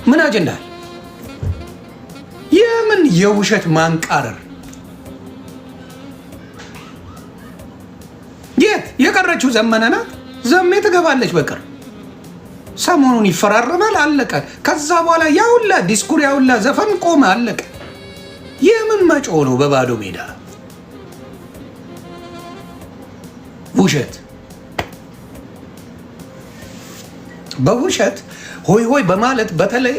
ምን አጀንዳ? የምን የውሸት ማንቃረር? የት የቀረችው ዘመነ ናት። ዘሜ ትገባለች በቅር ሰሞኑን ይፈራረማል፣ አለቀ። ከዛ በኋላ ያውላ ዲስኩር ያውላ ዘፈን ቆመ፣ አለቀ። የምን መጮ ነው በባዶ ሜዳ? ውሸት በውሸት ሆይ ሆይ በማለት በተለይ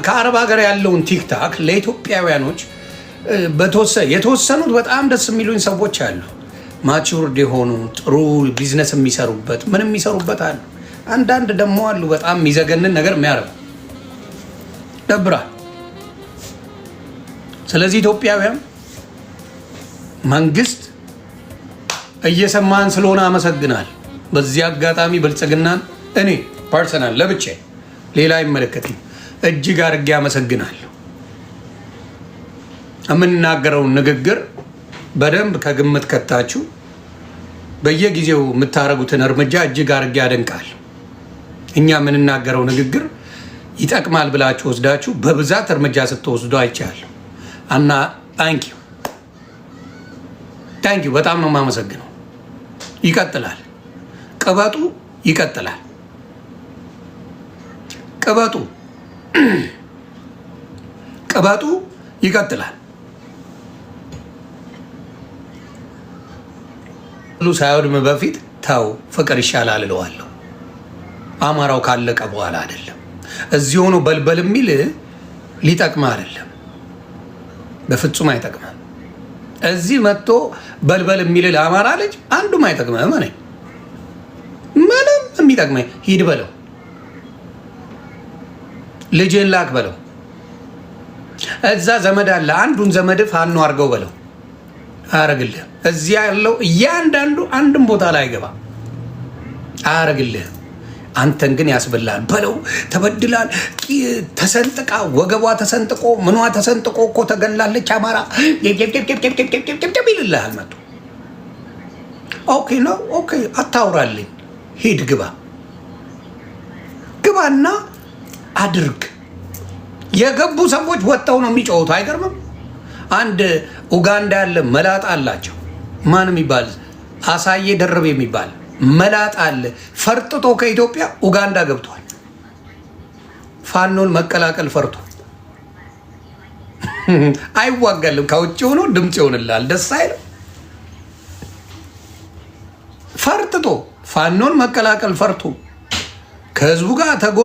ከአረብ ሀገር ያለውን ቲክታክ ለኢትዮጵያውያኖች የተወሰኑት በጣም ደስ የሚሉኝ ሰዎች አሉ። ማቹርድ የሆኑ ጥሩ ቢዝነስ የሚሰሩበት ምንም የሚሰሩበት አሉ። አንዳንድ ደግሞ አሉ በጣም የሚዘገንን ነገር የሚያደርጉ ደብራል። ስለዚህ ኢትዮጵያውያን መንግስት እየሰማን ስለሆነ አመሰግናል። በዚህ አጋጣሚ ብልጽግናን እኔ ፐርሰናል ለብቻ ሌላ አይመለከትም እጅግ አድርጌ አመሰግናለሁ። የምናገረውን ንግግር በደንብ ከግምት ከታችሁ በየጊዜው የምታረጉትን እርምጃ እጅግ አድርጌ አደንቃል። እኛ የምንናገረው ንግግር ይጠቅማል ብላችሁ ወስዳችሁ በብዛት እርምጃ ስትወስዱ አይቻለሁ እና ታንኪዩ በጣም ነው የማመሰግነው። ይቀጥላል፣ ቅበጡ ይቀጥላል። ቅበጡ ይቀጥላል። ሳይወድም በፊት ተው ፍቅር ይሻላል እለዋለሁ። አማራው ካለቀ በኋላ አይደለም። እዚህ ሆኖ በልበል የሚል ሊጠቅም አይደለም፣ በፍጹም አይጠቅምም። እዚህ መጥቶ በልበል የሚል ለአማራ ልጅ አንዱም አይጠቅምም። ምንም የሚጠቅመኝ ሂድ በለው፣ ልጅን ላክ በለው። እዛ ዘመድ አለ፣ አንዱን ዘመድ ፋኖ አድርገው በለው፣ አያረግልህም። እዚያ ያለው እያንዳንዱ አንድም ቦታ ላይ አይገባ፣ አያረግልህም። አንተን ግን ያስብላል በለው። ተበድላል፣ ተሰንጥቃ ወገቧ ተሰንጥቆ ምኗ ተሰንጥቆ እኮ ተገላለች አማራ ይልልሃል መጡ። ኦኬ ነው ኦኬ፣ አታውራልኝ። ሂድ ግባና አድርግ። የገቡ ሰዎች ወጥተው ነው የሚጮሁት። አይገርምም? አንድ ኡጋንዳ ያለ መላጣ አላቸው። ማን የሚባል አሳዬ ደርብ የሚባል መላጣ አለ። ፈርጥጦ ከኢትዮጵያ ኡጋንዳ ገብቷል። ፋኖን መቀላቀል ፈርቶ አይዋጋልም። ከውጭ ሆኖ ድምፅ ይሆንላል። ደስ አይልም? ፈርጥጦ ፋኖን መቀላቀል ፈርቶ ከህዝቡ ጋር